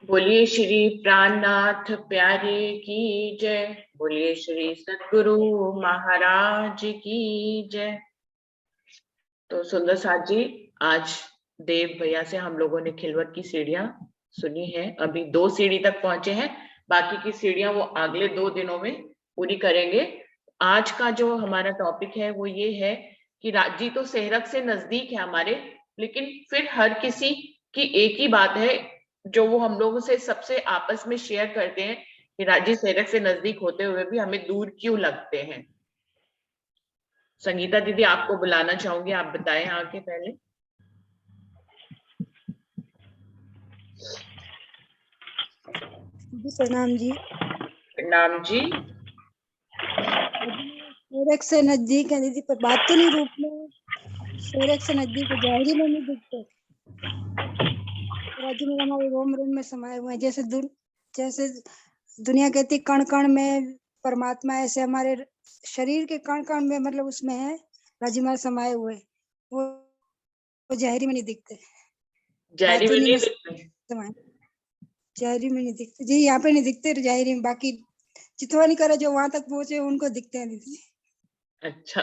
बोलिए श्री प्राणनाथ प्यारे की जय। बोलिए श्री सद्गुरु महाराज की जय। तो सुंदर साथ जी, आज देव भैया से हम लोगों ने खिलवत की सीढ़ियां सुनी है। अभी 2 सीढ़ी तक पहुंचे हैं, बाकी की सीढ़ियां वो अगले 2 दिनों में पूरी करेंगे। आज का जो हमारा टॉपिक है वो ये है कि राजी तो सेहरक से नजदीक है हमारे, लेकिन फिर हर किसी की एक ही बात है जो वो हम लोगों से सबसे आपस में शेयर करते हैं कि राजी सेहरक से नजदीक होते हुए भी हमें दूर क्यों लगते हैं। संगीता दीदी, आपको बुलाना चाहूंगी, आप बताएं आके पहले। जी प्रणाम जी। नाम जी। सूरज से नजदीक है दीदी, पर बातुनी रूप में सूरज से नजदीक है, जाहिरी में नहीं दिखते। राज्य में हमारे रोम रोम में समाये हुए हैं। जैसे दुनिया कहती कण कण में परमात्मा, ऐसे हमारे शरीर के कण कण में, मतलब उसमें है राज्य में समाये हुए। वो जाहिरी में नहीं दिखते, जारी में बातुनी नहीं में दिखते। समाये। जाहिरी में नहीं दिखते जी, यहाँ पे नहीं दिखते जाहिरी में। बाकी चितवा नहीं करे जो वहां तक पहुंचे उनको दिखते हैं दीदी। अच्छा।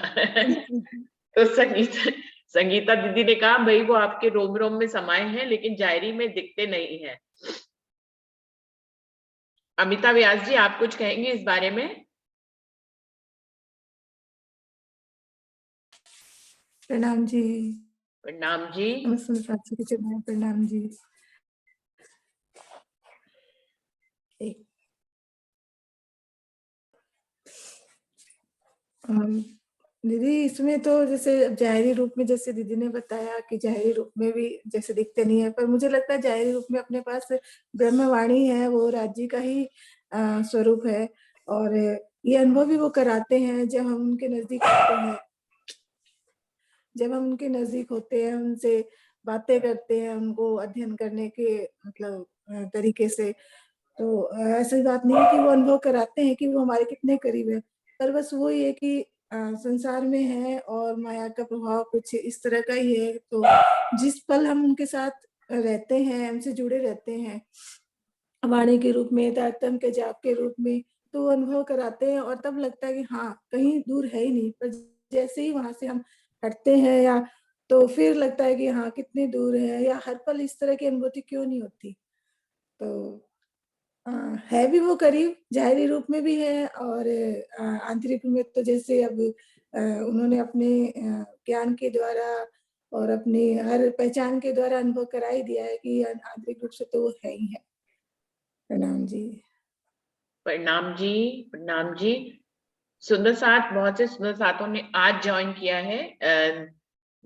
तो संगीता संगीता दीदी ने कहा भाई वो आपके रोम रोम में समाये हैं लेकिन जायरी में दिखते नहीं है। अमिता व्यास जी, आप कुछ कहेंगे इस बारे में? प्रणाम जी। प्रणाम जी। साक्षी के चरण में प्रणाम जी। दीदी, इसमें तो जैसे जाहिरी रूप में, जैसे दीदी ने बताया कि जाहिरी रूप में भी जैसे दिखते नहीं है, पर मुझे लगता है जाहिरी रूप में अपने पास ब्रह्मवाणी है, वो राज्य का ही स्वरूप है। और ये अनुभव भी वो कराते हैं जब हम उनके नजदीक होते हैं। जब हम उनके नजदीक होते हैं, उनसे बातें करते हैं, उनको अध्ययन करने के मतलब तरीके से, तो ऐसी बात नहीं है कि वो अनुभव कराते हैं कि वो हमारे कितने करीब है, पर बस वो ये कि संसार में है और माया का प्रभाव कुछ इस तरह का ही है। तो जिस पल हम उनके साथ रहते हैं, उनसे जुड़े रहते हैं वाणी के रूप में, तारतम्य के जाप के रूप में, तो वो अनुभव कराते हैं और तब लगता है कि हाँ, कहीं दूर है ही नहीं। पर जैसे ही वहां से हम हटते हैं या तो फिर लगता है कि हाँ, कितने दूर है, या हर पल इस तरह की अनुभूति क्यों नहीं होती। तो है भी वो करीब, जाहिरी रूप में भी है और आंतरिक रूप में। तो जैसे अब उन्होंने अपने ज्ञान के द्वारा और अपनी हर पहचान के द्वारा अनुभव करा ही दिया है कि आंतरिक रूप से तो वो है ही है। प्रणाम जी। प्रणाम जी। प्रणाम जी। सुंदर साथ, बहुत से सुंदर साथों ने आज ज्वाइन किया है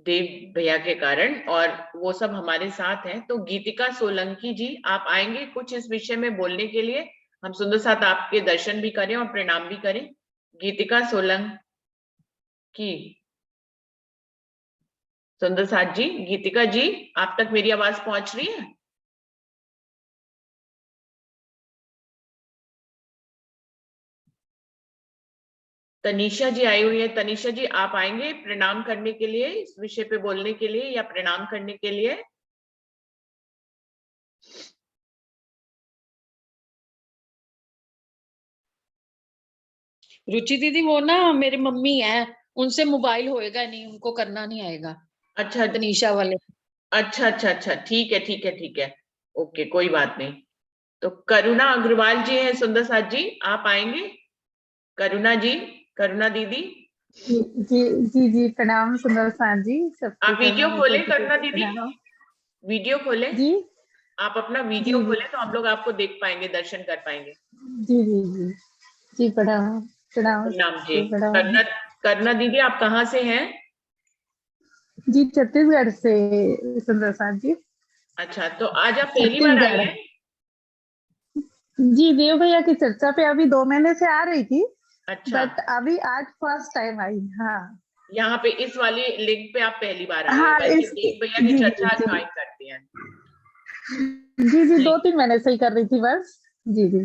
देव भैया के कारण, और वो सब हमारे साथ हैं। तो गीतिका सोलंकी जी, आप आएंगे कुछ इस विषय में बोलने के लिए? हम सुंदर साथ आपके दर्शन भी करें और प्रणाम भी करें। गीतिका सोलंकी। सुंदर साथ जी, गीतिका जी, आप तक मेरी आवाज पहुंच रही है? तनीषा जी आई हुई है। तनीषा जी, आप आएंगे प्रणाम करने के लिए, इस विषय पे बोलने के लिए या प्रणाम करने के लिए? रुचि दीदी, वो ना मेरी मम्मी है, उनसे मोबाइल होएगा नहीं, उनको करना नहीं आएगा। अच्छा। तनीषा वाले। अच्छा अच्छा अच्छा, ठीक है ठीक है ठीक है, ओके, कोई बात नहीं। तो करुणा अग्रवाल जी हैं सुंदर साथ जी, आप आएंगे? करुणा जी, करुणा दीदी। जी जी जी जी, प्रणाम सुंदर साथ जी, सबके आप वीडियो चरणों में खोलें कोटि करुणा कोटि दीदी, प्रणाम। वीडियो खोलें। जी आप अपना वीडियो जी जी खोलें तो हम लोग आपको देख पाएंगे, दर्शन कर पाएंगे। जी जी जी जी, प्रणाम प्रणाम प्रणाम जी। जी, प्रणाम करुणा, करुणा दीदी, आप कहाँ से हैं? जी। छत्तीसगढ़ से सुंदर साथ जी। अच्छा, तो आज आप पहली बार आई छत्तीसगढ़। हैं? जी, देव भैया की चर्चा पे अभी 2 महीने से आ रही थी, अच्छा, बट अभी आज फर्स्ट टाइम आई। हाँ यहाँ पे इस वाली लिंक पे आप पहली बार आए हैं, हाँ, वैसे इस देव भैया की जी चर्चा जी ज्वाइन करते हैं। जी जी, नहीं, 2-3 महीने से ही कर रही थी बस। जी जी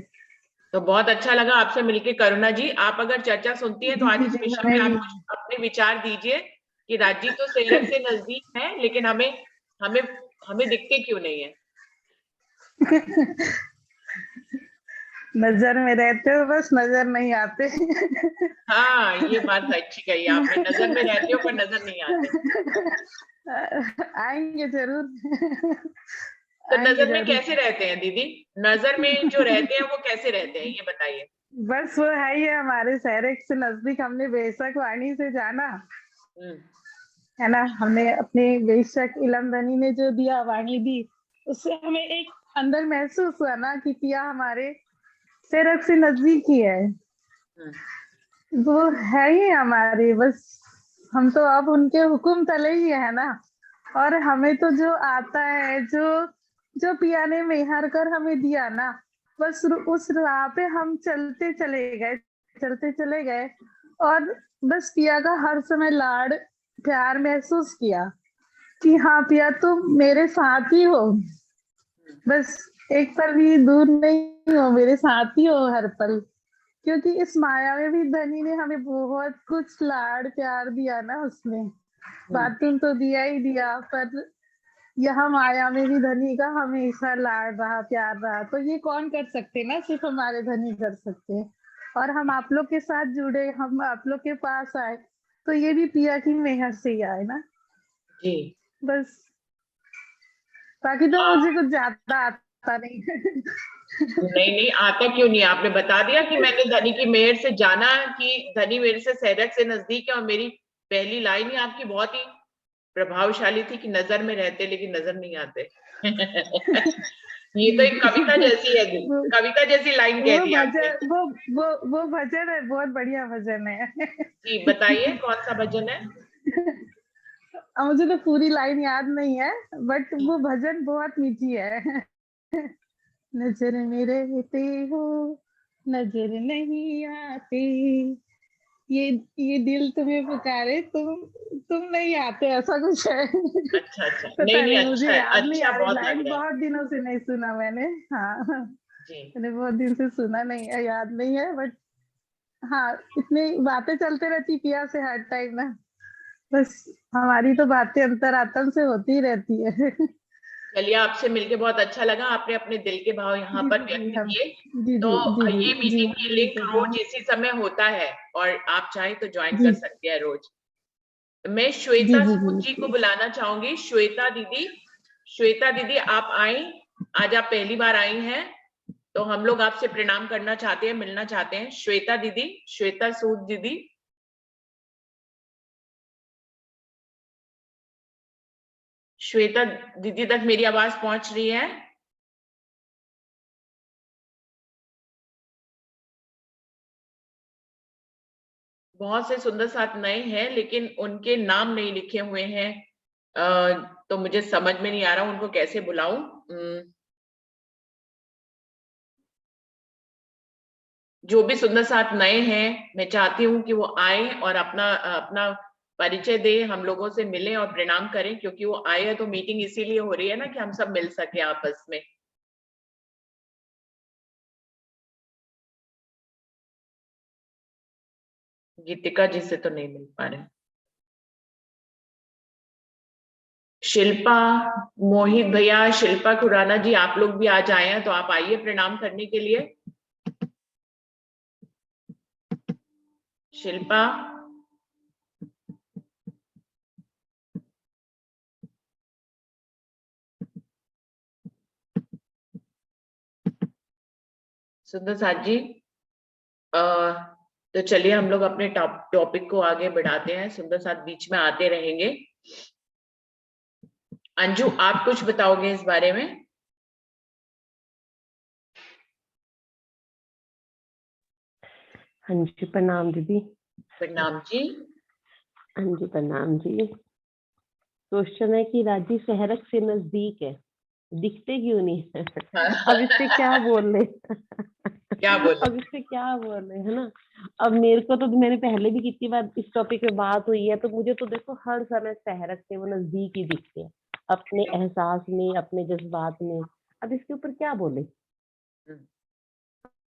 तो बहुत अच्छा लगा आपसे मिलके करुणा जी। आप अगर चर्चा सुनती हैं तो जी आज जी इस जी, विषय में हमें आप भी। कुछ अपने विचार दीजिए कि राज्य तो सेहरक से नजदीक है लेकिन हमें हमें हमें दिखते क्यों नहीं है। नजर में रहते हो, बस नजर नहीं आते। हाँ, ये बात अच्छी कही आपने, नजर में रहते हो पर नजर नहीं आते। आएंगे जरूर। तो आएंगे नजर में जरूर। कैसे रहते हैं दीदी? नजर में जो रहते हैं वो कैसे रहते हैं, ये बताइए। बस वो है ही है, हमारे शहर से नजदीक हमने बेशक वाणी से जाना, हम्म, है ना। हमने अपने बेशक इलम धनी ने जो दिया, वाणी दी, उससे हमें एक अंदर महसूस हुआ ना कि पिया हमारे शहर से नजदीक ही है। हम्म, वो है ही हमारे, बस हम तो अब उनके हुक्म तले ही है ना। और हमें तो जो आता है, जो जो पिया ने मेहर कर हमें दिया ना, बस उस राह पे हम चलते चले गए, चलते चले गए। और बस पिया का हर समय लाड प्यार महसूस किया कि हाँ पिया तुम मेरे साथ ही हो, बस एक पल भी दूर नहीं हो, मेरे साथ ही हो हर पल। क्योंकि इस माया में भी धनी ने हमें बहुत कुछ लाड प्यार दिया ना, उसने बातून तो दिया ही दिया, पर यहाँ माया में भी धनी का हमेशा लाड रहा, प्यार रहा। तो ये कौन कर सकते ना, सिर्फ हमारे धनी कर सकते हैं। और हम आप लोग के साथ जुड़े, हम आप लोग के पास आए, तो ये भी पिया की मेहर से ही आए ना। जी। बस बाकी तो आ, मुझे कुछ ज्यादा आता नहीं। नहीं नहीं आता क्यों नहीं, आपने बता दिया कि मैंने धनी की मेहर से जाना कि धनी मेरे से सैरक से नजदीक है, और मेरी पहली लाइन ही आपकी बहुत ही प्रभावशाली थी कि नजर में रहते लेकिन नजर नहीं आते। ये तो एक कविता जैसी है, वो कविता जैसी लाइन कह वो दी आपने। भजन वो भजन है, बहुत बढ़िया भजन है। जी बताइए कौन सा भजन है? अब मुझे तो पूरी लाइन याद नहीं है, बट वो भजन बहुत मीठी है। नजर में रहते हो, नजर नहीं आते, ये ये दिल तुम्हें पुकारे, तुम नहीं आते, ऐसा कुछ है। अच्छा अच्छा, नहीं पता नहीं, नहीं, अच्छा मुझे है, याद नहीं अच्छा आ रही बहुत लग लाइन, रहा है। बहुत दिनों से नहीं सुना मैंने। हाँ, जी। मैंने बहुत दिन से सुना नहीं है, याद नहीं है, बट हाँ, इतनी बातें चलते रहती पिया से हर टाइम ना, बस हमारी तो बातें अंतरात्मा से होती ही रहती है। चलिए, आपसे मिलके बहुत अच्छा लगा, आपने अपने दिल के भाव यहाँ जी पर जी जी, व्यक्त हम किए। जी तो जी जी ये जी जी, मीटिंग की हमें भी लिंक तो रोज हाँ। इसी समय होता है, और आप चाहें तो ज्वाइन जी कर सकते हैं रोज। मैं जी श्वेता जी सूद जी को जी बुलाना चाहूंगी। श्वेता दीदी, श्वेता दीदी आप आई, आज आप पहली बार आई हैं, तो हम लोग आपसे प्रणाम करना चाहते हैं, मिलना चाहते हैं। श्वेता दीदी, श्वेता सूद दीदी। श्वेता दीदी तक मेरी आवाज पहुंच रही है? बहुत से सुंदर साथ नए हैं लेकिन उनके नाम नहीं लिखे हुए हैं, तो मुझे समझ में नहीं आ रहा उनको कैसे बुलाऊं। जो भी सुंदर साथ नए हैं, मैं चाहती हूँ कि वो आए और अपना अपना परिचय दे, हम लोगों से मिलें और प्रणाम करें, क्योंकि वो आए हैं तो मीटिंग इसीलिए हो रही है ना कि हम सब मिल सके आपस में। गीतिका जी से तो नहीं मिल पा रहे। शिल्पा, मोहित भैया, शिल्पा खुराना जी, आप लोग भी आज आए हैं तो आप आइए प्रणाम करने के लिए। शिल्पा, सुंदर साथ जी, तो चलिए हम लोग अपने टॉपिक को आगे बढ़ाते हैं, सुंदर साथ बीच में आते रहेंगे। अंजू, आप कुछ बताओगे इस बारे में? हाँ जी, प्रणाम दीदी। प्रणाम जी। हाँ जी, प्रणाम जी। क्वेश्चन है कि राजी शहरक से नजदीक है, दिखते क्यों नहीं है? अब इससे क्या बोल रहे? क्या बोले? अब इससे क्या बोल रहे है ना। अब मेरे को तो, मैंने पहले भी कितनी बार इस टॉपिक पे बात हुई है, तो मुझे तो देखो हर समय शहरक से वो नजदीक ही दिखते हैं, अपने एहसास में, अपने जज्बात में। अब इसके ऊपर क्या बोले?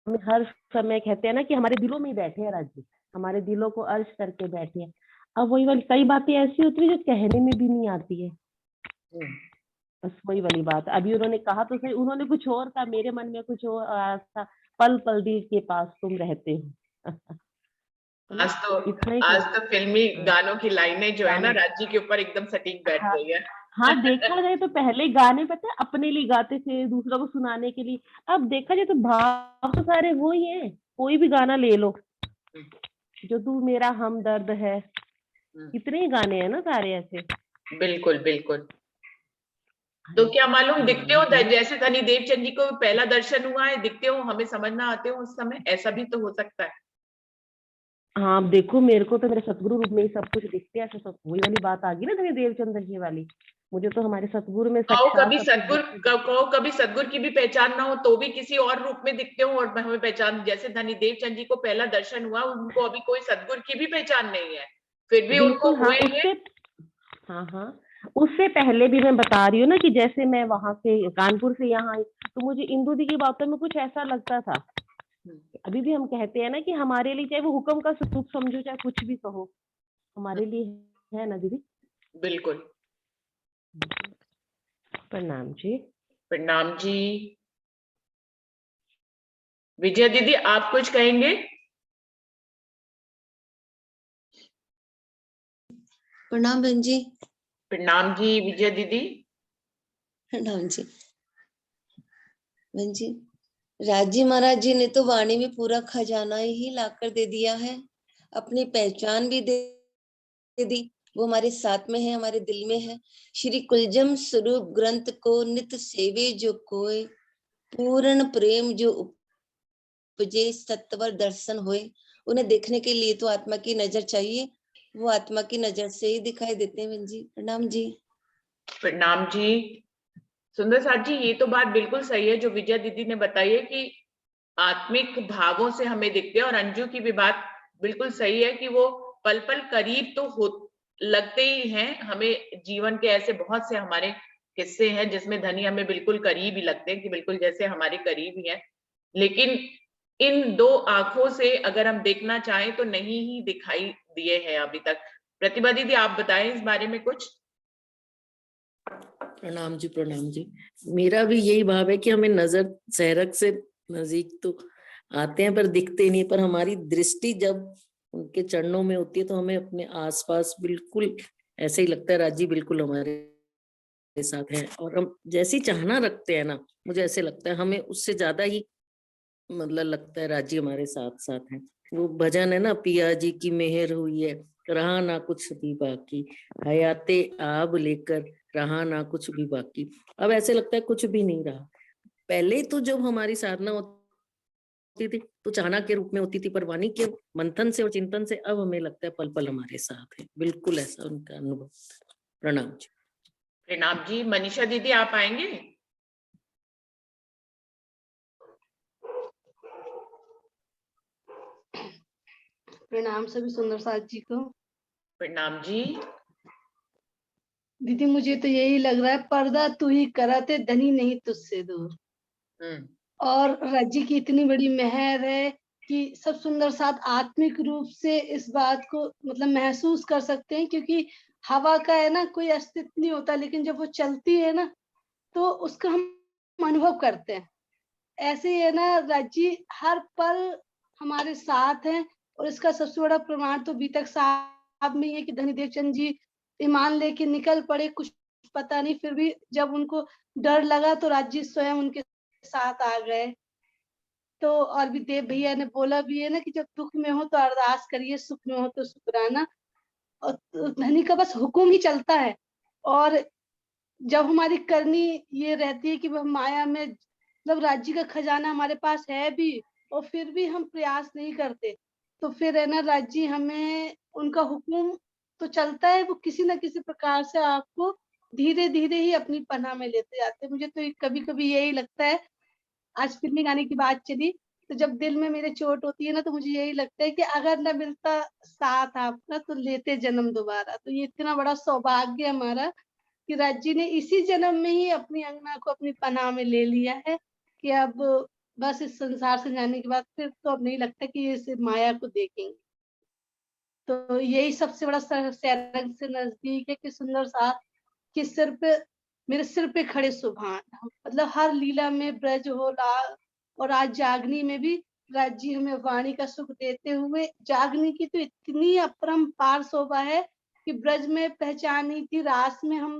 हमें हर समय कहते हैं ना कि हमारे दिलों में ही बैठे हैं राजी, हमारे दिलों को अर्श करके बैठे हैं। अब वही वाली कई बातें ऐसी होती है जो कहने में भी नहीं आती है, बस वही वाली बात। अभी उन्होंने कहा तो सही, उन्होंने कुछ और कहा, मेरे मन में कुछ और आया था, पल पल दिल के पास तुम रहते हो। है ना? इतना ही आज कुछ। तो फिल्मी हाँ, गानों की लाइनें जो है ना गाने। राजी के ऊपर एकदम सटीक बैठ हाँ, रही है। हाँ, देखा जाए तो पहले गाने पता है अपने लिए गाते थे, दूसरों को सुनाने के लिए। अब देखा जाए तो भाव तो सारे वो ही है, कोई भी गाना ले लो, जो तू मेरा हमदर्द है, कितने ही गाने हैं ना सारे ऐसे। बिल्कुल बिल्कुल। तो क्या मालूम दिखते हो जैसे धनी देवचंद जी को पहला दर्शन हुआ है, दिखते हो, हमें समझ ना आते हो उस समय, ऐसा भी तो हो सकता है। हाँ, अब देखो मेरे को तो मेरे सतगुरु रूप में ही सब कुछ दिखते हैं, ऐसे सब वही वाली बात आ गई ना धनी देवचंद्र जी वाली। मुझे तो हमारे सतगुरु में कहो साक्षात कभी सब कुछ सदगुरु दिखते हैं। कहो कभी सदगुरु की भी पहचान ना हो तो भी किसी और रूप में दिखते हो और हमें पहचान, जैसे धनी देवचंद जी को पहला दर्शन हुआ, उनको अभी कोई सदगुरु की भी पहचान नहीं है, फिर भी उनको बिल्कुल, हाँ, हुए हैं। हाँ, हाँ, उससे पहले भी मैं बता रही हूँ ना कि जैसे मैं वहां से कानपुर से यहाँ आई, तो मुझे इंदु दी की बातों में कुछ ऐसा लगता था। अभी भी हम कहते हैं ना कि हमारे लिए चाहे वो हुक्म का स्वरूप समझो चाहे कुछ भी कहो, हमारे लिए है ना दीदी। बिल्कुल। प्रणाम जी। प्रणाम जी। विजय दीदी आप कुछ कहेंगे? प्रणाम बहन जी। प्रणाम जी विजय दीदी। प्रणाम जी बहन जी। राजी महाराज जी ने तो वाणी में पूरा खजाना ही लाकर दे दिया है, अपनी पहचान भी दे दी। वो हमारे साथ में है, हमारे दिल में है। श्री कुलजम स्वरूप ग्रंथ को नित सेवे जो कोय, पूर्ण प्रेम जो उपजे सत्वर दर्शन होए। उन्हें देखने के लिए तो आत्मा की नजर चाहिए, वो आत्मा की नजर से ही दिखाई देते हैं बहन जी। प्रणाम जी। प्रणाम जी। सुंदर साथ जी, ये तो बात बिल्कुल सही है जो विजय दीदी ने बताई है कि आत्मिक भावों से हमें दिखते हैं, और अंजू की भी बात बिल्कुल सही है कि वो पल पल करीब तो हो लगते ही हैं हमें। जीवन के ऐसे बहुत से हमारे किस्से हैं जिसमें धनी हमें बिल्कुल करीब ही लगते हैं, कि बिल्कुल जैसे हमारे करीब ही है, लेकिन इन दो आंखों से अगर हम देखना चाहें तो नहीं ही दिखाई दिए हैं अभी तक। प्रतिभा दीदी आप बताएं इस बारे में कुछ। प्रणाम जी, प्रणाम जी। मेरा भी यही भाव है कि हमें नजर सहरक से नजदीक तो आते हैं पर दिखते नहीं, पर हमारी दृष्टि जब उनके चरणों में होती है तो हमें अपने आसपास बिल्कुल ऐसे ही लगता है राजी बिल्कुल हमारे साथ है। और हम जैसी चाहना रखते हैं ना, मुझे ऐसे लगता है हमें उससे ज्यादा ही मतलब लगता है राजी हमारे साथ साथ है। वो भजन है ना, पिया जी की मेहर हुई है, रहा ना कुछ भी बाकी, हयाते आब लेकर रहा ना कुछ भी बाकी। अब ऐसे लगता है कुछ भी नहीं रहा। पहले तो जब हमारी साधना होती थी तो चाहना के रूप में होती थी, पर वाणी के मंथन से और चिंतन से अब हमें लगता है पल पल हमारे साथ है। बिल्कुल ऐसा उनका अनुभव। प्रणाम जी। प्रणाम जी। मनीषा दीदी आप आएंगे? प्रणाम सभी सुंदर साथ जी को। प्रणाम जी। दीदी मुझे तो यही लग रहा है, पर्दा तू ही कराते धनी नहीं तुझसे दूर। और राज्य की इतनी बड़ी मेहर है कि सब सुंदर साथ आत्मिक रूप से इस बात को मतलब महसूस कर सकते हैं, क्योंकि हवा का है ना कोई अस्तित्व नहीं होता, लेकिन जब वो चलती है ना तो उसका हम अनुभव करते हैं। ऐसे ही है ना राज्य हर पल हमारे साथ है, और इसका सबसे बड़ा प्रमाण तो बीतक साहब में ही है कि धनी देवचंद जी ईमान लेके निकल पड़े, कुछ पता नहीं, फिर भी जब उनको डर लगा तो राज्य स्वयं उनके साथ आ गए। तो और भी देव भैया ने बोला भी है ना कि जब दुख में हो तो अरदास करिए, सुख में हो तो शुक्राना। और तो धनी का बस हुक्म ही चलता है। और जब हमारी करनी ये रहती है कि वह माया में मतलब राज्य का खजाना हमारे पास है भी और फिर भी हम प्रयास नहीं करते, तो फिर है ना राज्य हमें उनका हुक्म तो चलता है, वो किसी न किसी प्रकार से आपको धीरे धीरे ही अपनी पनाह में लेते जाते हैं। मुझे तो कभी कभी यही लगता है, आज फिल्मी गाने की बात चली तो जब दिल में मेरे चोट होती है ना तो मुझे यही लगता है कि अगर न मिलता साथ आपका तो लेते जन्म दोबारा। तो ये इतना बड़ा सौभाग्य हमारा कि राज्य ने इसी जन्म में ही अपनी अंगना को अपनी पनाह में ले लिया है, कि अब बस इस संसार से जाने के बाद फिर तो अब नहीं लगता कि इस माया को देखेंगे। तो यही सबसे बड़ा सहरग से नजदीक है कि सुंदर साथ के सिर पे मेरे सिर पे खड़े सुभान, मतलब हर लीला में ब्रज हो और आज जागनी में भी राज जी हमें वाणी का सुख देते हुए, जागनी की तो इतनी अपरंपार शोभा है कि ब्रज में पहचान नहीं थी, रास में हम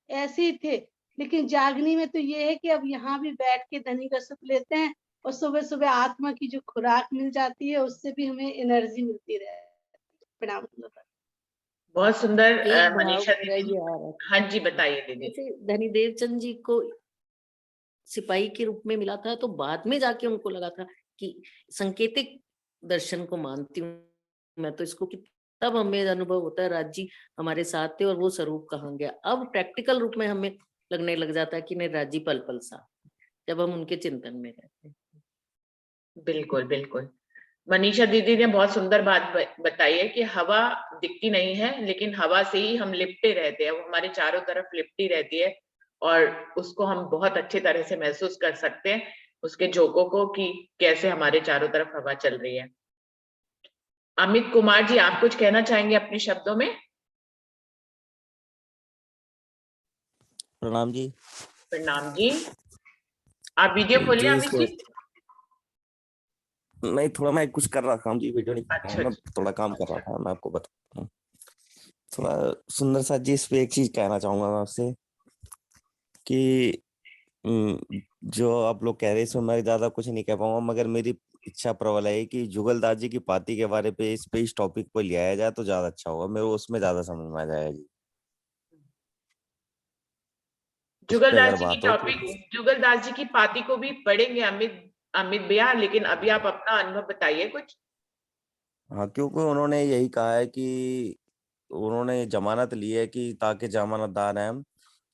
ऐसे ही थे, लेकिन जागनी में तो ये है कि अब यहाँ भी बैठ के धनी का सुख लेते हैं और सुबह सुबह आत्मा की जो खुराक मिल जाती है उससे भी हमें एनर्जी मिलती रहे। प्रणाम। बहुत सुंदर एक भाव मनीषा मेरा दीदी। ये आ रहा था, हाँ जी बताइए दीदी। जैसे धनी देवचंद जी को सिपाही के रूप में मिला था, तो बाद में जाके उनको लगा था कि सांकेतिक दर्शन को मानती हूँ मैं तो इसको, कि तब हमें अनुभव होता है राज जी हमारे साथ थे और वो स्वरूप कहाँ गया। अब प्रैक्टिकल रूप में हमें लगने लग जाता है कि नहीं, राज जी पल पल साथ, जब हम उनके चिंतन में रहते हैं। बिल्कुल बिल्कुल, मनीषा दीदी ने बहुत सुंदर बात बताई है कि हवा दिखती नहीं है, लेकिन हवा से ही हम लिपटे रहते हैं, वो हमारे चारों तरफ लिपटी रहती है और उसको हम बहुत अच्छे तरह से महसूस कर सकते हैं, उसके झोंकों को, कि कैसे हमारे चारों तरफ हवा चल रही है। अमित कुमार जी, आप कुछ कहना चाहेंगे अपने शब्दों में? प्रणाम जी। प्रणाम जी। आप वीडियो खोलिए जी अमित जी। नहीं, थोड़ा मैं कुछ कर रहा था जी, वीडियो नहीं कर रहा अच्छा मैं थोड़ा काम कर रहा था, मैं आपको बताता हूँ। थोड़ा सुंदर सा जी, इस पे एक चीज कहना चाहूंगा मैं आपसे कि जो आप लोग कह रहे हैं इसमें मैं ज्यादा कुछ नहीं कह पाऊंगा, मगर मेरी इच्छा प्रबल है कि जुगलदास जी की पाती के बारे पे इस टॉपिक को लिया जाए तो ज्यादा अच्छा होगा, मेरे को उसमें ज्यादा समझ में आ जाएगा जी। उस पे अगर जुगलदास जी की बात हो तो। टॉपिक, जुगलदास जी की पाती को भी पढ़ेंगे अमित भैया, लेकिन अभी आप अपना अनुभव बताइए कुछ। हाँ, क्योंकि उन्होंने यही कहा है कि उन्होंने जमानत ली है कि ताकि जमानतदार हैं हम,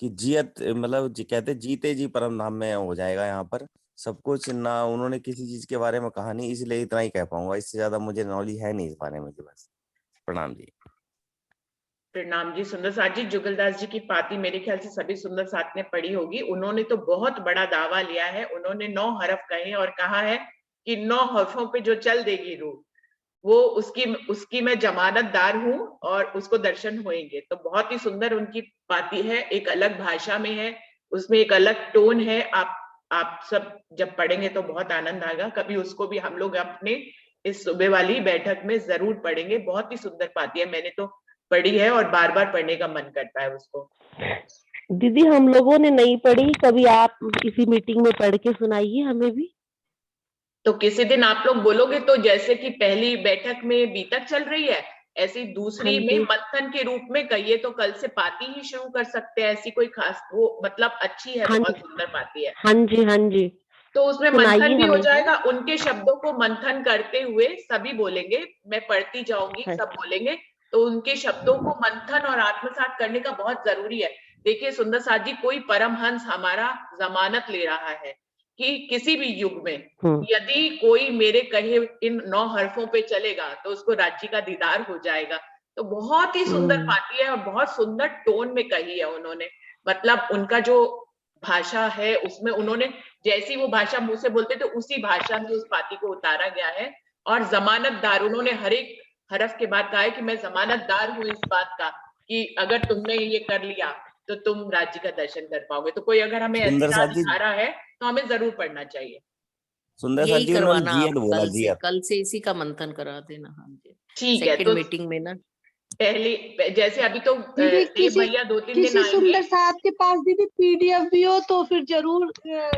कि जियत मतलब कहते जीते जी परम धाम में हो जाएगा यहाँ पर सब कुछ ना। उन्होंने किसी चीज के बारे में कहा नहीं, इसलिए इतना ही कह पाऊंगा, इससे ज्यादा मुझे नॉलेज है नहीं इस बारे में जी। बस प्रणाम जी। प्रणाम जी। सुंदर साथ जी, जुगलदास जी की पाती मेरे ख्याल से सभी सुंदर साथ ने पढ़ी होगी। उन्होंने तो बहुत बड़ा दावा लिया है, उन्होंने 9 हरफ कहे और कहा है कि 9 हरफों पे जो चल देगी रूह, वो उसकी मैं जमानतदार हूं और उसको दर्शन होंगे। तो बहुत ही सुंदर उनकी पाती है, एक अलग भाषा में है, उसमें एक अलग टोन है। आप सब जब पढ़ेंगे तो बहुत आनंद आएगा। कभी उसको भी हम लोग अपने इस सुबह वाली बैठक में जरूर पढ़ेंगे। बहुत ही सुंदर पाती है, मैंने तो पढ़ी है और बार बार पढ़ने का मन करता है उसको। दीदी हम लोगों ने नहीं पढ़ी, कभी आप किसी मीटिंग में पढ़ के सुनाइए हमें भी। तो किसी दिन आप लोग बोलोगे तो, जैसे कि पहली बैठक में बीतक चल रही है, ऐसी दूसरी हाँ में जी। मंथन के रूप में कहिए तो कल से पाती ही शुरू कर सकते हैं। ऐसी कोई खास वो मतलब अच्छी है, हाँ बहुत सुंदर पाती है। हाँ जी हाँ जी, तो उसमें मंथन सुनाइए भी हो हमें। जाएगा, उनके शब्दों को मंथन करते हुए सभी बोलेंगे, मैं पढ़ती जाऊंगी, हाँ। सब बोलेंगे, तो उनके शब्दों को मंथन और आत्मसात करने का बहुत जरूरी है। देखिए सुंदर साथ जी, कोई परमहंस हमारा जमानत ले रहा है कि किसी भी युग में यदि कोई मेरे कहे इन 9 हरफों पे चलेगा तो उसको राज्य का दीदार हो जाएगा। तो बहुत ही सुंदर पाती है और बहुत सुंदर टोन में कही है उन्होंने। मतलब उनका जो भाषा है उसमें उन्होंने जैसी वो भाषा मुंह से बोलते थे उसी भाषा में उस पाती को उतारा गया है। और जमानतदार, उन्होंने हर एक हरफ के बाद कहा है कि मैं जमानतदार हूं इस बात का कि अगर तुमने ये कर लिया तो तुम राज्य का दर्शन कर पाओगे। तो कोई अगर हमें ऐसी सुंदर राह साथ जी, दिखा रहा है तो हमें जरूर पढ़ना चाहिए। सुंदर साथ यही जी उन्होंने करवाना आप जियत बोला, जियत। कल से इसी का मंथन करा देना। हाँ जी, ठीक है। सेकंड तो मीटिंग में ना। पहले जैसे अभी तो दीदी देव भैया 2-3 दिन किसी आएंगे। सुंदर साथ के पास दीदी पीडीएफ भी हो तो फिर जरूर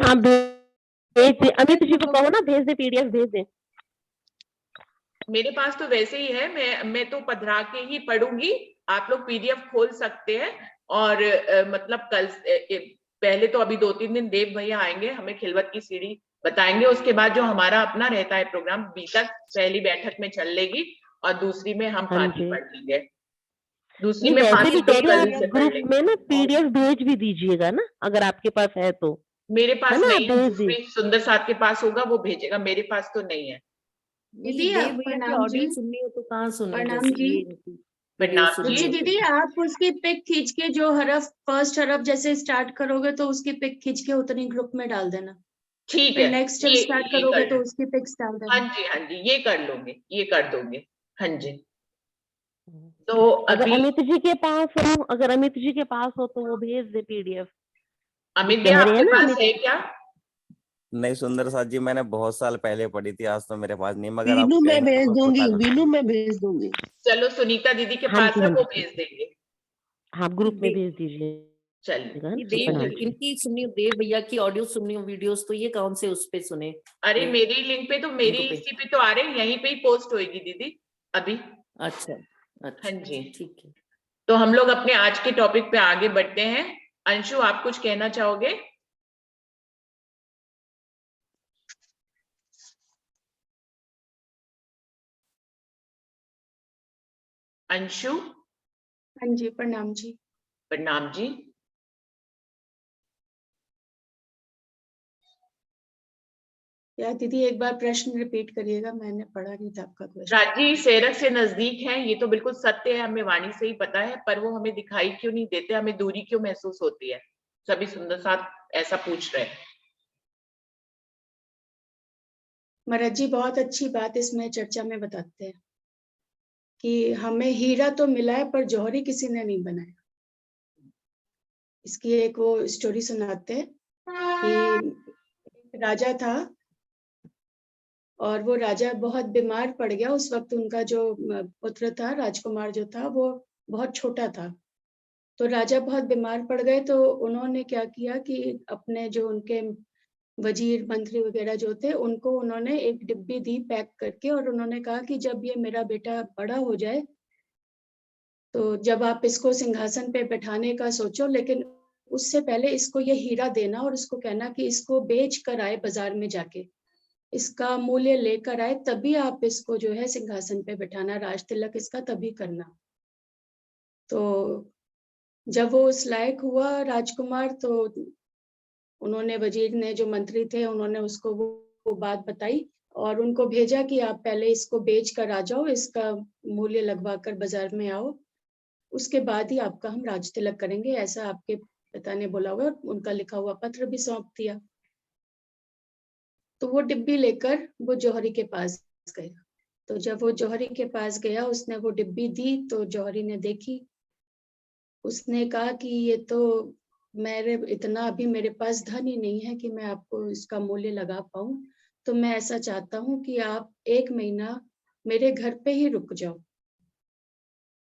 हाँ भेज दे, अमित जी को कहो ना भेज दे, पीडीएफ भेज दे। मेरे पास तो वैसे ही है, मैं तो पधरा के ही पढ़ूंगी, आप लोग पीडीएफ खोल सकते हैं। और मतलब कल पहले तो अभी 2-3 दिन देव भैया आएंगे, हमें खिलवत की सीढ़ी बताएंगे। उसके बाद जो हमारा अपना रहता है प्रोग्राम, बीतक पहली बैठक में चल लेगी और दूसरी में हम हाँ पाती जी। पढ़ लेंगे। दूसरी नहीं में वैसे पाती भी कह भी रही हूँ, कल आप से पढ़ ग्रुप लेंगे। में ना पीडीएफ भेज भी दीजिएगा ना, अगर आपके पास है तो। मेरे है पास ना, नहीं आप है, भेज दी। जिसमें सुंदर साथ के पास होगा वो भेजेगा, मेरे पास तो नहीं है। दीदी देव भैया की ऑडियो सुननी हो तो कहाँ सुने, प्रणाम जैसे जी। ये वीडियो प्रणाम सुननी जी। जी हो तो। दीदी, आप उसकी पिक खींच के जो हरफ फर्स्ट हरफ जैसे स्टार्ट करोगे तो उसकी पिक खींच के उतनी ग्रुप में डाल देना। ठीक फिर है, नेक्स्ट जब स्टार्ट ये करोगे कर तो लो। उसकी पिक्स डाल हाँ देना। जी हाँ जी, ये कर लोगे, ये कर दोगे। हाँ जी। तो अगर अभी अमित जी के पास हो, अगर अमित जी के पास हो तो वो भेज दे पीडीएफ। अमित कह भैया रहे हैं आपके ना पास अमित, है क्या? नहीं सुंदर साथ जी, मैंने बहुत साल पहले पढ़ी थी, आज तो मेरे पास नहीं, मगर आप वीनू मैं कहेंगे भेज तो मैं दूंगी, बता वीनू दूंगा। मैं भेज दूंगी। चलो सुनीता दीदी के हाँ पास जी है, हाँ वो जी, भेज देंगे। हाँ ग्रुप में दे- भेज दीजिए। चलिए ये ठीक देव है। हाँ इनकी सुनियो, देव भैया की ऑडियो सुनियो, वीडियोस, तो ये कौन से उस पे सुने? अरे ये मेरी लिंक पे तो मेरी लिंक पे? इसी पे तो आ रहे हैं, यहीं पे ही पोस्ट होएगी दीदी अभी। अच्छा हाँ अच्छा, जी। ठीक है। तो हम लोग अपने आज के टॉपिक पे आगे बढ़ते हैं। अंशु, आप कुछ कहना चाहोगे? अंशु? हाँ जी, प्रणाम जी। प्रणाम जी। यार दीदी एक बार प्रश्न रिपीट करिएगा, मैंने पढ़ा नहीं था आपका क्वेश्चन। राजी सेरक से नजदीक है, ये तो बिल्कुल सत्य है, हमें वाणी से ही पता है, पर वो हमें दिखाई क्यों नहीं देते, हमें दूरी क्यों महसूस होती है? सभी सुंदर साथ ऐसा पूछ रहे हैं। महाराज जी बहुत अच्छी बात इसमें चर्चा में बताते हैं कि हमें हीरा तो मिला है पर जौहरी किसी ने नहीं बनाया। इसकी एक वो स्टोरी सुनाते हैं कि एक राजा था और वो राजा बहुत बीमार पड़ गया। उस वक्त उनका जो पुत्र था, राजकुमार जो था, वो बहुत छोटा था। तो राजा बहुत बीमार पड़ गए, तो उन्होंने क्या किया कि अपने जो उनके वजीर मंत्री वगैरह जो थे, उनको उन्होंने एक डिब्बी दी पैक करके, और उन्होंने कहा कि जब ये मेरा बेटा बड़ा हो जाए तो जब आप इसको सिंहासन पे बैठाने का सोचो, लेकिन उससे पहले इसको ये हीरा देना और उसको कहना कि इसको बेच कर आए बाजार में जाके, इसका मूल्य लेकर आए, तभी आप इसको जो है सिंहासन पे बैठाना, राज तिलक इसका तभी करना। तो जब वो उस लायक हुआ राजकुमार, तो उन्होंने, वजीर ने, जो मंत्री थे, उन्होंने उसको वो बात बताई और उनको भेजा कि आप पहले इसको बेच कर आ जाओ, इसका मूल्य लगवा कर बाजार में आओ, उसके बाद ही आपका हम राज तिलक करेंगे, ऐसा आपके पिता ने बोला हुआ। उनका लिखा हुआ पत्र भी सौंप दिया। तो वो डिब्बी लेकर वो जौहरी के पास गया। तो जब वो जौहरी के पास गया, उसने वो डिब्बी दी, तो जौहरी ने देखी। उसने कहा कि ये तो मेरे इतना अभी मेरे पास धन ही नहीं है कि मैं आपको इसका मूल्य लगा पाऊं, तो मैं ऐसा चाहता हूं कि आप 1 महीना मेरे घर पे ही रुक जाओ।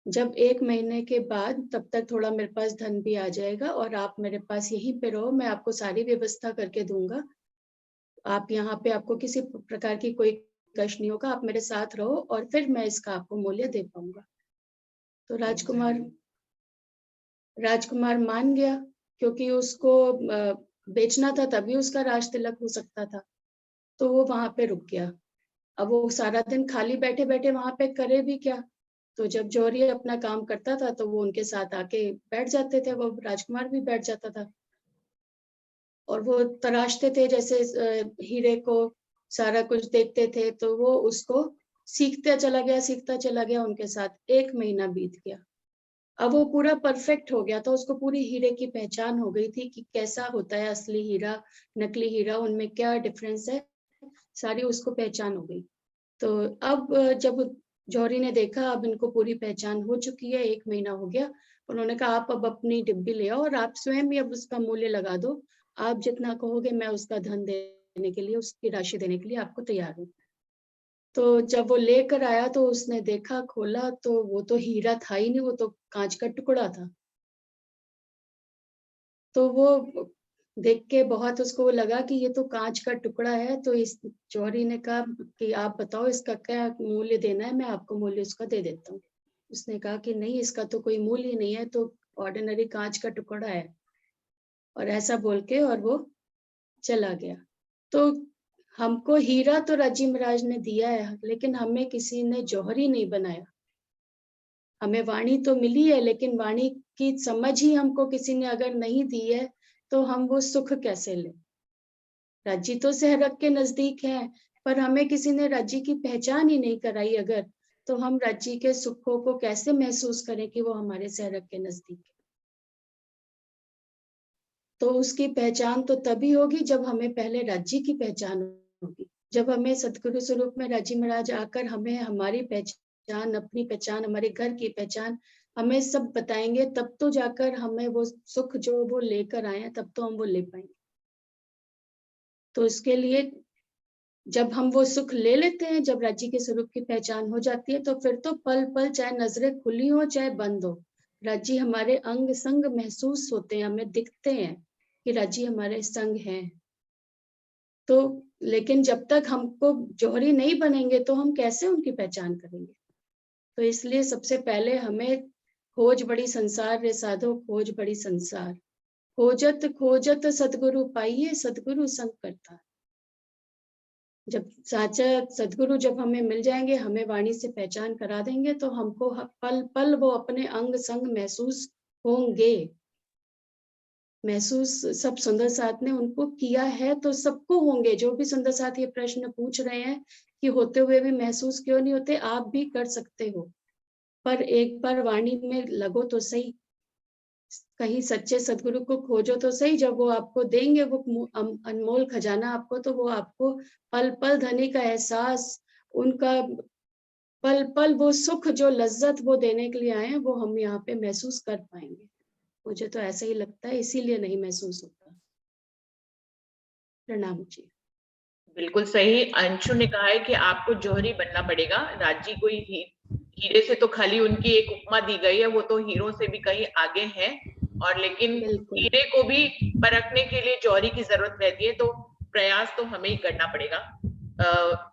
जब 1 महीने के बाद, तब तक थोड़ा मेरे पास धन भी आ जाएगा और आप मेरे पास यहीं पे रहो, मैं आपको सारी व्यवस्था करके दूंगा। आप यहाँ पे, आपको किसी प्रकार की कोई कष्ट नहीं होगा, आप मेरे साथ रहो और फिर मैं इसका आपको मूल्य दे पाऊंगा। तो राजकुमार मान गया, क्योंकि उसको बेचना था तभी उसका राज तिलक हो सकता था। तो वो वहां पे रुक गया। अब वो सारा दिन खाली बैठे बैठे वहां पे करे भी क्या? तो जब जौहरी अपना काम करता था तो वो उनके साथ आके बैठ जाते थे, वो राजकुमार भी बैठ जाता था और वो तराशते थे जैसे हीरे को, सारा कुछ देखते थे। तो वो उसको सीखता चला गया उनके साथ। 1 महीना बीत गया। अब वो पूरा परफेक्ट हो गया था, उसको पूरी हीरे की पहचान हो गई थी कि कैसा होता है असली हीरा, नकली हीरा, उनमें क्या डिफरेंस है, सारी उसको पहचान हो गई। तो अब जब जौहरी ने देखा अब इनको पूरी पहचान हो चुकी है, 1 महीना हो गया, उन्होंने कहा आप अब अपनी डिब्बी ले आओ और आप स्वयं ही अब उसका मूल्य लगा दो। आप जितना कहोगे मैं उसका धन देने के लिए, उसकी राशि देने के लिए आपको तैयार हूँ। तो जब वो लेकर आया तो उसने देखा, खोला, तो वो तो हीरा था ही नहीं, वो तो कांच का टुकड़ा था। तो वो देख के बहुत उसको लगा कि ये तो कांच का टुकड़ा है। तो इस जौहरी ने कहा कि आप बताओ इसका क्या मूल्य देना है, मैं आपको मूल्य उसका दे देता हूँ। उसने कहा कि नहीं, इसका तो कोई मूल्य नहीं है, तो ऑर्डिनरी कांच का टुकड़ा है। और ऐसा बोल के और वो चला गया। तो हमको हीरा तो राजी महाराज ने दिया है, लेकिन हमें किसी ने जौहरी नहीं बनाया। हमें वाणी तो मिली है, लेकिन वाणी की समझ ही हमको किसी ने अगर नहीं दी है, तो हम वो सुख कैसे लें? राज्य तो सहरक के नजदीक है, पर हमें किसी ने राज्य की पहचान ही नहीं कराई अगर, तो हम राज्य के सुखों को कैसे महसूस करें कि वो हमारे सहरक के नजदीक है? तो उसकी पहचान तो तभी होगी जब हमें पहले राज्य की पहचान होगी। जब हमें सदगुरु स्वरूप में राज्य महाराज आकर हमें हमारी पहचान, अपनी पहचान, हमारे घर की पहचान, हमें सब बताएंगे, तब तो जाकर हमें वो सुख जो वो लेकर आए हैं तब तो हम वो ले पाएंगे। तो इसके लिए जब हम वो सुख ले लेते हैं, जब राज्य के स्वरूप की पहचान हो जाती है, तो फिर तो पल पल चाहे नजरें खुली हो चाहे बंद हो, राज्य हमारे अंग संग महसूस होते हैं, हमें दिखते हैं कि राज्य हमारे संग हैं। तो लेकिन जब तक हमको जौहरी नहीं बनेंगे तो हम कैसे उनकी पहचान करेंगे? तो इसलिए सबसे पहले हमें खोज बड़ी संसार रे साधो, खोज बड़ी संसार, खोजत खोजत सतगुरु पाइए, सतगुरु संग करता। जब साचा सदगुरु जब हमें मिल जाएंगे, हमें वाणी से पहचान करा देंगे, तो हमको पल पल वो अपने अंग संग महसूस होंगे। महसूस सब सुंदर साथ ने उनको किया है तो सबको होंगे। जो भी सुंदर साथ ये प्रश्न पूछ रहे हैं कि होते हुए भी महसूस क्यों नहीं होते, आप भी कर सकते हो, पर एक बार वाणी में लगो तो सही, कहीं सच्चे सदगुरु को खोजो तो सही। जब वो आपको देंगे वो अनमोल खजाना आपको, तो वो आपको पल पल धनी का एहसास, उनका पल पल वो सुख जो लज्जत वो देने के लिए आए हैं, वो हम यहाँ पे महसूस कर पाएंगे। मुझे तो ऐसा ही लगता है, इसीलिए नहीं महसूस होता। प्रणाम जी। बिल्कुल सही। अंशु ने कहा है कि आपको जौहरी बनना पड़ेगा। राजी कोई हीरे से तो खाली उनकी एक उपमा दी गई है, वो तो हीरों से भी कहीं आगे हैं। और लेकिन हीरे को भी परखने के लिए जौहरी की जरूरत रहती है, तो प्रयास तो हमें ही करना पड़ेगा।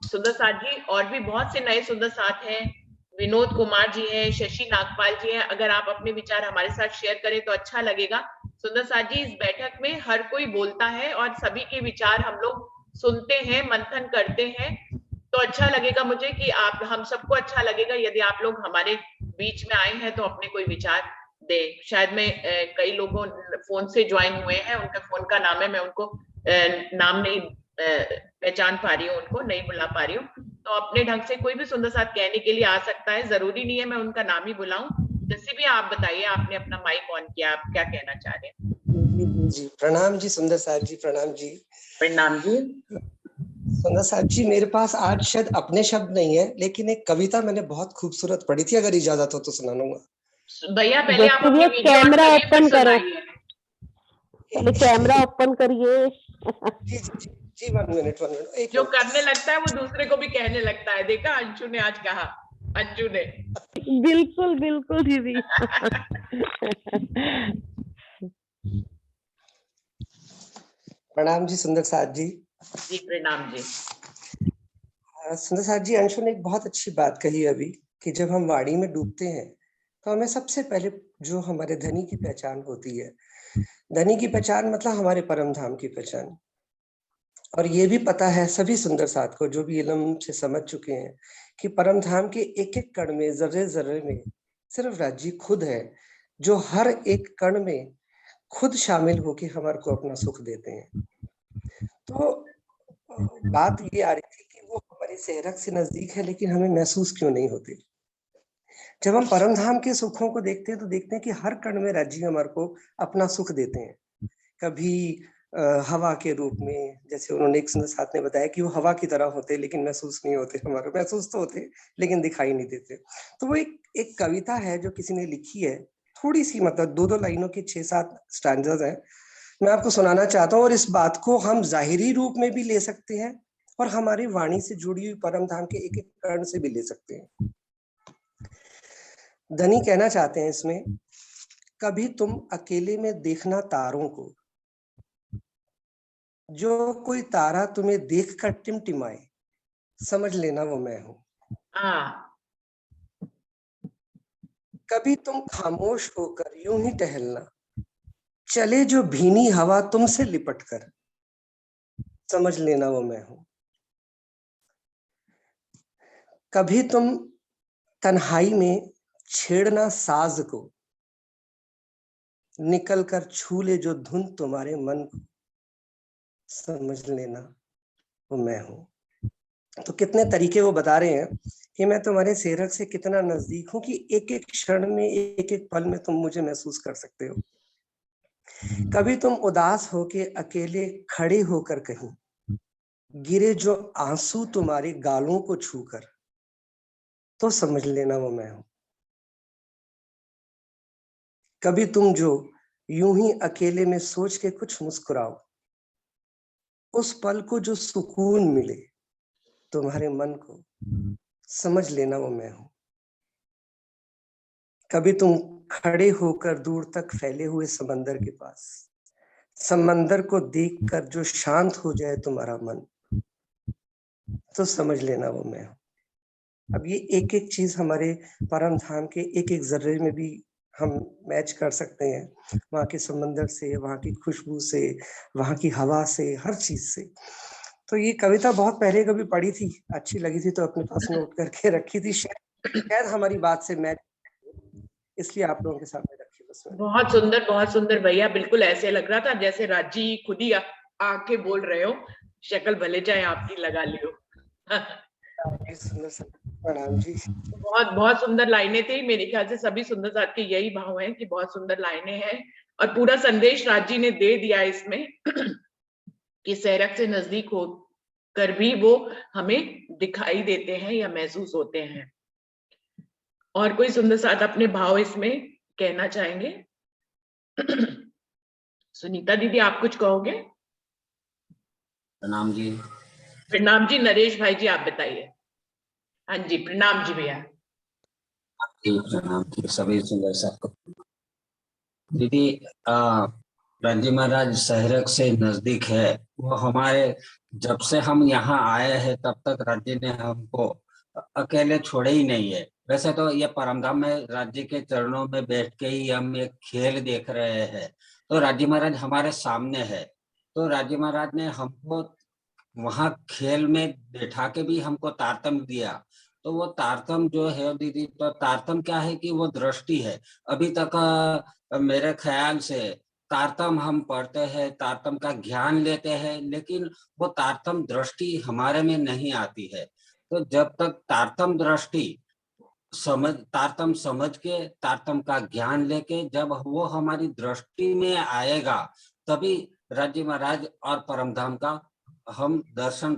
सुंदर साथ जी, और भी बहुत से नए सुंदर साथ हैं। विनोद कुमार जी हैं, शशि नागपाल जी हैं। अगर आप अपने विचार हमारे साथ शेयर करें तो अच्छा लगेगा। सुंदर साथ जी, इस बैठक में हर कोई बोलता है और सभी के विचार हम लोग सुनते हैं, मंथन करते हैं, तो अच्छा लगेगा मुझे कि आप, हम सबको अच्छा लगेगा यदि आप लोग हमारे बीच में आए हैं तो अपने कोई विचार दे। शायद मैं कई लोगों फोन से ज्वाइन हुए हैं, उनका फोन का नाम है, मैं उनको नाम नहीं पहचान पा रही हूँ, उनको नहीं बुला पा रही हूँ। तो अपने ढंग से कोई भी सुंदर साथ कहने के लिए आ सकता है, जरूरी नहीं है मैं उनका नाम ही बुलाऊं। जैसे भी आप बताइए, आपने अपना माइक ऑन किया, आप क्या कहना चाह रहे हैं? जी प्रणाम जी सुंदर साथ जी, प्रणाम जी। प्रणाम जी। सुंदर साथ जी, मेरे पास आज शायद अपने शब्द नहीं है, लेकिन एक कविता मैंने बहुत खूबसूरत पढ़ी थी, अगर इजाजत हो तो सुना लूंगा। भैया पहले आप अपनी वीडियो कैमरा ऑन करिए, ओपन फिर करो, सुनाइए। पहले कैमरा ओपन करिए। जी जी जी जी, 1 मिनट 1 मिनट, एक जो मिनट। करने लगता है वो दूसरे को भी कहने लगता है। देखा अंशु ने आज कहा, अंशु ने। बिल्कुल बिल्कुल दीदी। प्रणाम जी सुंदर साथ जी। जी प्रणाम जी। सुंदर साथ जी, अंशु ने एक बहुत अच्छी बात कही अभी कि जब हम वाणी में डूबते हैं तो हमें सबसे पहले जो हमारे धनी की पहचान होती है, धनी की पहचान मतलब हमारे परम धाम की पहचान। और ये भी पता है सभी सुंदर साथ को, जो भी इल्म से समझ चुके हैं, कि परम धाम के एक एक कण में, जर्रे जर्रे में सिर्फ राज्य खुद है, जो हर एक कण में खुद शामिल होके हमारे को अपना सुख देते हैं। तो बात ये आ रही थी कि वो हमारे सेहरक से नजदीक है, लेकिन हमें महसूस क्यों नहीं होते। जब हम परम धाम के सुखों को देखते हैं तो देखते हैं कि हर कण में राज्य हमारे को अपना सुख देते हैं। कभी हवा के रूप में, जैसे उन्होंने एक सुंदर साथ ने बताया कि वो हवा की तरह होते लेकिन महसूस नहीं होते, हमारे महसूस तो होते लेकिन दिखाई नहीं देते। तो वो एक कविता है जो किसी ने लिखी है, थोड़ी सी मतलब 2-2 लाइनों की 6-7 स्टैंजास हैं, मैं आपको सुनाना चाहता हूँ। और इस बात को हम जाहिरी रूप में भी ले सकते हैं और हमारी वाणी से जुड़ी हुई परम धाम के एक एक कण से भी ले सकते हैं। धनी कहना चाहते हैं इसमें, कभी तुम अकेले में देखना तारों को, जो कोई तारा तुम्हें देखकर टिमटिमाए, समझ लेना वो मैं हूं। कभी तुम खामोश होकर यूं ही टहलना, चले जो भीनी हवा तुमसे लिपट कर, समझ लेना वो मैं हूं। कभी तुम तन्हाई में छेड़ना साज को, निकल कर छू ले जो धुन तुम्हारे मन को, समझ लेना वो मैं हूं। तो कितने तरीके वो बता रहे हैं कि मैं तुम्हारे सेहरक से कितना नजदीक हूं, कि एक एक क्षण में, एक एक पल में तुम मुझे महसूस कर सकते हो। कभी तुम उदास होके अकेले खड़े होकर कहीं, गिरे जो आंसू तुम्हारे गालों को छूकर, तो समझ लेना वो मैं हूं। कभी तुम जो यूं ही अकेले में सोच के कुछ मुस्कुराओ, उस पल को जो सुकून मिले तुम्हारे मन को, समझ लेना वो मैं हूं। कभी तुम खड़े होकर दूर तक फैले हुए समंदर के पास, समंदर को देखकर जो शांत हो जाए तुम्हारा मन, तो समझ लेना वो मैं हूं। अब ये एक एक चीज हमारे परम धाम के एक एक जर्रे में भी हम मैच कर सकते हैं, वहां के समंदर से, वहां की खुशबू से, वहां की हवा से, हर चीज से। तो ये कविता बहुत पहले कभी पढ़ी थी, अच्छी लगी थी तो अपने पास नोट करके रखी थी, शायद हमारी बात से मैच, इसलिए आप लोगों के सामने रखी। बस बहुत सुंदर भैया, बिल्कुल ऐसे लग रहा था जैसे राजी खुद ही आके बोल रहे हो, शक्ल भले चाहे आपकी लगा लियो। प्रणाम जी। बहुत सुंदर लाइनें थी, मेरे ख्याल से सभी सुंदर साथ के यही भाव हैं कि बहुत सुंदर लाइनें हैं, और पूरा संदेश राजी ने दे दिया इसमें कि सैरक से नजदीक हो कर भी वो हमें दिखाई देते हैं या महसूस होते हैं। और कोई सुंदर साथ अपने भाव इसमें कहना चाहेंगे? सुनीता दीदी, आप कुछ कहोगे? प्रणाम जी। प्रणाम जी। नरेश भाई जी, आप बताइए। हाँ जी, प्रणाम जी भैया। प्रणाम जी सभी सुंदर सबको। दीदी, राजी महाराज सैरक से नजदीक है, वो हमारे जब से हम यहाँ आए हैं तब तक राज्य ने हमको अकेले छोड़े ही नहीं है। वैसे तो ये परमधाम में राज्य के चरणों में बैठ के ही हम एक खेल देख रहे हैं, तो राज्य महाराज हमारे सामने है, तो राज्य महाराज ने हमको वहां खेल में बैठा के भी हमको तारतम्य दिया। तो वो तारतम्य जो है दीदी, तो तारतम्य क्या है कि वो दृष्टि है। अभी तक मेरे ख्याल से तारतम्य हम पढ़ते हैं, तारतम्य का ज्ञान लेते हैं, लेकिन वो तारतम्य दृष्टि हमारे में नहीं आती है। तो जब तक तारतम्य दृष्टि तारतम्य समझ के, तारतम्य का ज्ञान लेके जब वो हमारी दृष्टि में आएगा, तभी राज्य महाराज और परमधाम का हम दर्शन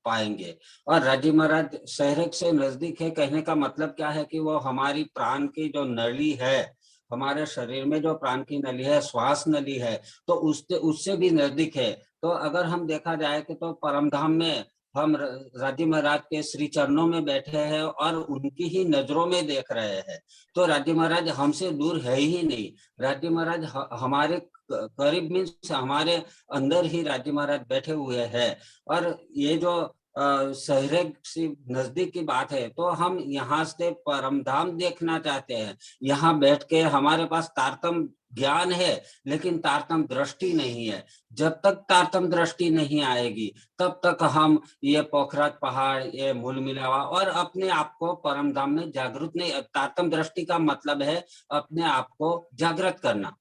पाएंगे। और राज्य महाराज सैरक से नजदीक है, कहने का मतलब क्या है कि वो हमारी प्राण की जो नली है, हमारे शरीर में जो प्राण की नली है, श्वास नली है, तो उससे भी नजदीक है। तो अगर हम देखा जाए कि तो परमधाम में हम राज्य महाराज के श्री चरणों में बैठे हैं और उनकी ही नजरों में देख रहे हैं, तो राज्य महाराज हमसे दूर है ही नहीं। राज्य महाराज हमारे करीब मीन्स हमारे अंदर ही राज्य महाराज बैठे हुए हैं। और ये जो सैरक से नजदीक की बात है, तो हम यहाँ से परमधाम देखना चाहते हैं। यहाँ बैठ के हमारे पास तारतम्य ज्ञान है, लेकिन तारतम्य दृष्टि नहीं है। जब तक तारतम्य दृष्टि नहीं आएगी, तब तक हम ये पोखराज पहाड़, ये मूल मिलावा और अपने आप को परमधाम में जागृत नहीं। तारतम्य दृष्टि का मतलब है अपने आप को जागृत करना।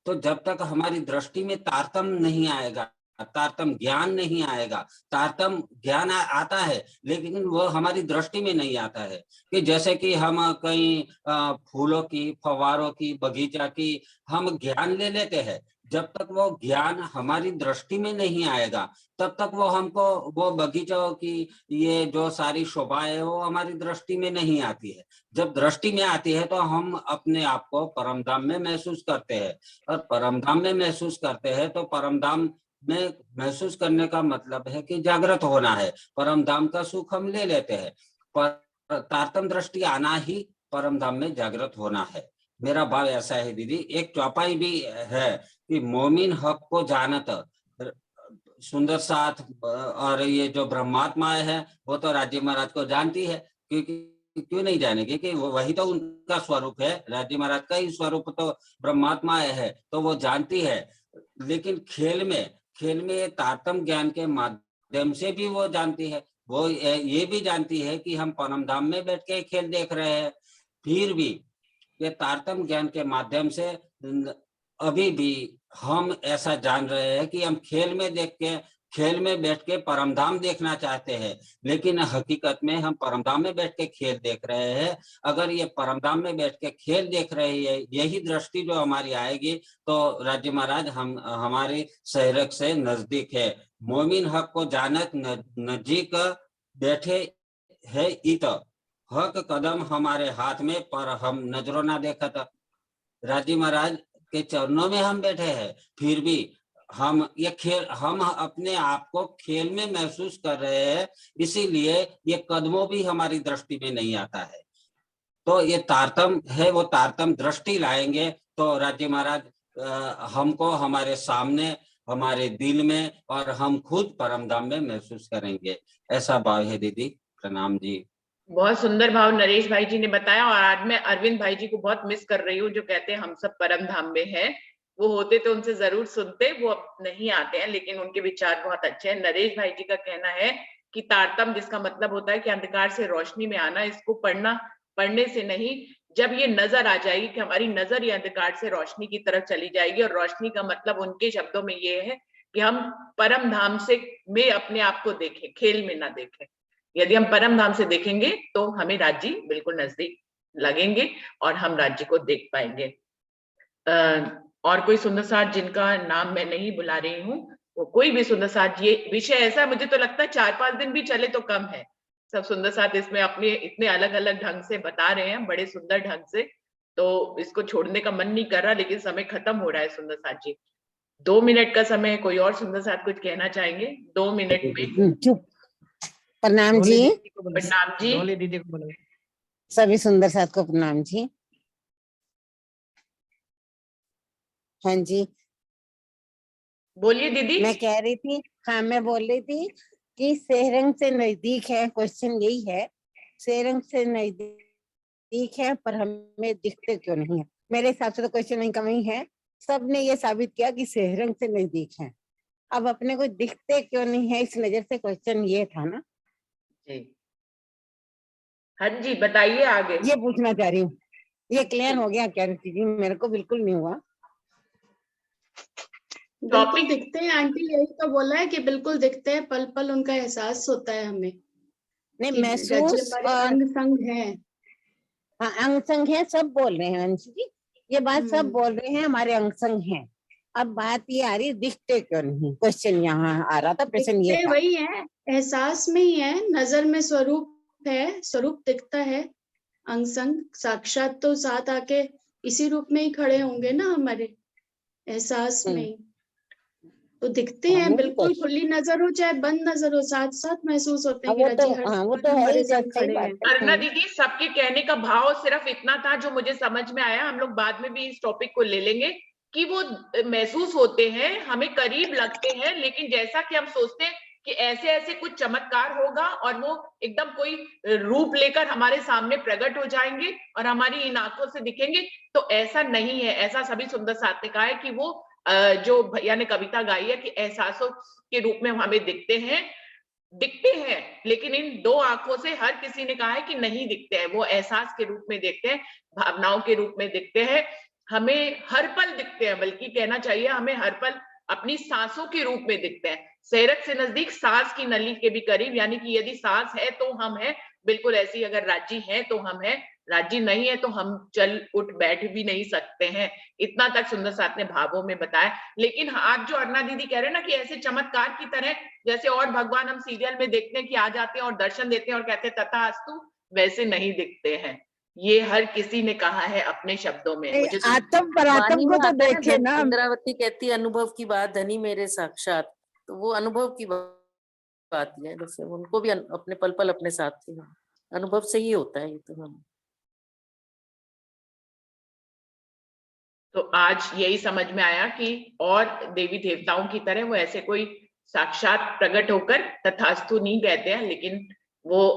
तो जब तक हमारी दृष्टि में तारतम्य नहीं आएगा, तारतम्य ज्ञान नहीं आएगा, तारतम्य ज्ञान आता है लेकिन वो हमारी दृष्टि में नहीं आता है। कि जैसे कि हम कहीं फूलों की, फव्वारों की, बगीचा की हम ज्ञान ले लेते हैं, जब तक वो ज्ञान हमारी दृष्टि में नहीं आएगा, तब तक वो हमको वो बगीचों की ये जो सारी शोभाएं है वो हमारी दृष्टि में नहीं आती है। जब दृष्टि में आती है तो हम अपने आप को परमधाम में महसूस करते हैं, और परमधाम में महसूस करते हैं तो परमधाम में महसूस करने का मतलब है कि जागृत होना है। परमधाम का सुख हम ले लेते हैं, पर तारतम्य दृष्टि आना ही परमधाम में जागृत होना है। मेरा भाव ऐसा है दीदी। एक चौपाई भी है कि मोमिन हक को जानत, सुंदर साथ और ये जो ब्रह्मात्माएं है वो तो राज्य महाराज को जानती है, क्योंकि क्यों नहीं जानेगी कि वही तो उनका स्वरूप है। राज्य महाराज का ही स्वरूप तो ब्रह्मात्माएं है, तो वो जानती है। लेकिन खेल में तारतम्य ज्ञान के माध्यम से भी वो जानती है। वो ये भी जानती है कि हम परमधाम में बैठ के खेल देख रहे हैं, फिर भी ये तारतम्य ज्ञान के माध्यम से अभी भी हम ऐसा जान रहे हैं कि हम खेल में बैठ के परमधाम देखना चाहते हैं, लेकिन हकीकत में हम परमधाम में बैठ के खेल देख रहे हैं। अगर ये परमधाम में बैठ के खेल देख रहे हैं, यही दृष्टि जो हमारी आएगी, तो राज्य महाराज हम हमारी सैरक से नजदीक है। मोमिन हक को जानत नजीक बैठे है इत, हक कदम हमारे हाथ में पर हम नजरों ना देखत। राजी महाराज के चरणों में हम बैठे हैं, फिर भी हम ये खेल, हम अपने आप को खेल में महसूस कर रहे हैं, इसीलिए ये कदमों भी हमारी दृष्टि में नहीं आता है। तो ये तारतम्य है, वो तारतम्य दृष्टि लाएंगे तो राज्य महाराज हमको हमारे सामने, हमारे दिल में, और हम खुद परम धाम में महसूस करेंगे। ऐसा भाव है दीदी। प्रणाम जी। बहुत सुंदर भाव नरेश भाई जी ने बताया। और आज मैं अरविंद भाई जी को बहुत मिस कर रही हूँ, जो कहते हैं हम सब परम धाम में हैं। वो होते तो उनसे जरूर सुनते, वो अब नहीं आते हैं, लेकिन उनके विचार बहुत अच्छे हैं। नरेश भाई जी का कहना है कि तारतम्य, जिसका मतलब होता है कि अंधकार से रोशनी में आना, इसको पढ़ने से नहीं, जब ये नजर आ जाएगी कि हमारी नजर ये अंधकार से रोशनी की तरफ चली जाएगी। और रोशनी का मतलब उनके शब्दों में ये है कि हम परम धाम से में अपने आप को देखें, खेल में ना देखें। यदि हम परम धाम से देखेंगे तो हमें राज्य बिल्कुल नजदीक लगेंगे और हम राज्य को देख पाएंगे। और कोई सुंदर साथ जिनका नाम मैं नहीं बुला रही हूँ, वो कोई भी सुंदर साथ, ये विषय ऐसा मुझे तो लगता है 4-5 दिन भी चले तो कम है। सब सुंदर साथ इसमें अपने इतने अलग अलग ढंग से बता रहे हैं, बड़े सुंदर ढंग से, तो इसको छोड़ने का मन नहीं कर रहा, लेकिन समय खत्म हो रहा है। सुंदर साथ जी 2 मिनट का समय है, कोई और सुंदर साथ कुछ कहना चाहेंगे 2 मिनट में? चुप। प्रणाम जी। प्रणाम जी। दीदी को बोलो। सभी सुंदर साथ को प्रणाम जी। हाँ जी, बोलिए दीदी। मैं कह रही थी, हाँ मैं बोल रही थी कि सेहरंग से नजदीक है, क्वेश्चन यही है, सेहरंग से नजदीक है पर हमें दिखते क्यों नहीं है। मेरे हिसाब से तो क्वेश्चन नहीं कमी है, सबने ये साबित किया कि सेहरंग से नजदीक है, अब अपने को दिखते क्यों नहीं है, इस नजर से क्वेश्चन ये था ना जी। हाँ जी, बताइए आगे। ये पूछना चाह रही हूँ, ये क्लियर हो गया क्या ऋषि जी? मेरे को बिल्कुल नहीं हुआ। बिल्कुल दिखते हैं आंटी, यही तो बोला है कि बिल्कुल दिखते हैं, पल पल उनका एहसास होता है हमें। नहीं महसूस और अंग संग है। हाँ अंग संग है, सब बोल रहे हैं अंशु जी, ये बात सब बोल रहे हैं हमारे अंग संग है। अब बात ये आ रही दिखते क्यों नहीं, क्वेश्चन यहाँ आ रहा था, प्रश्न ये था। वही है, एहसास में ही है, नजर में स्वरूप है, स्वरूप दिखता है। अंग संग साक्षात तो साथ आके इसी रूप में ही खड़े होंगे ना, हमारे एहसास में ही तो दिखते हैं। बिल्कुल खुली नजर हो चाहे बंद नजर हो, साथ साथ महसूस होते हैं कि रजी हमारे संग खड़े हैं। अरुणा दीदी, सबके कहने का भाव सिर्फ इतना था जो मुझे समझ में आया। हम लोग बाद में भी इस टॉपिक को ले लेंगे कि वो महसूस होते हैं, हमें करीब लगते हैं, लेकिन जैसा कि हम सोचते हैं कि ऐसे ऐसे कुछ चमत्कार होगा और वो एकदम कोई रूप लेकर हमारे सामने प्रकट हो जाएंगे और हमारी इन आंखों से दिखेंगे, तो ऐसा नहीं है। ऐसा सभी सुंदर साथ ने कहा है कि वो जो भैया ने कविता गाई है कि एहसासों के रूप में हमें दिखते हैं, लेकिन इन 2 आंखों से हर किसी ने कहा है कि नहीं दिखते हैं। वो एहसास के रूप में दिखते हैं, भावनाओं के रूप में दिखते हैं, हमें हर पल दिखते हैं, बल्कि कहना चाहिए हमें हर पल अपनी सांसों के रूप में दिखते हैं। सेहरक से नजदीक, सांस की नली के भी करीब, यानी कि यदि सांस है तो हम हैं, बिल्कुल ऐसी अगर राज्य है तो हम हैं, राज्य नहीं है तो हम चल उठ बैठ भी नहीं सकते हैं। इतना तक सुंदर साथ ने भावों में बताया। लेकिन आज जो अरुणा दीदी कह रहे हैं ना कि ऐसे चमत्कार की तरह, जैसे और भगवान हम सीरियल में देखते हैं कि आ जाते हैं और दर्शन देते हैं और कहते हैं तथास्तु, वैसे नहीं दिखते हैं। ये हर किसी ने कहा है अपने शब्दों में। मुझे आत्म परात्म को तो देखे ना, इंद्रावती कहती अनुभव की बात धनी मेरे साक्षात, तो वो अनुभव की बात है, जैसे उनको भी अपने पल पल अपने साथ थे, अनुभव से ही होता है ये तो। हम तो आज यही समझ में आया कि और देवी देवताओं की तरह वो ऐसे कोई साक्षात प्रकट होकर तथास्तु नहीं कहते हैं, लेकिन वो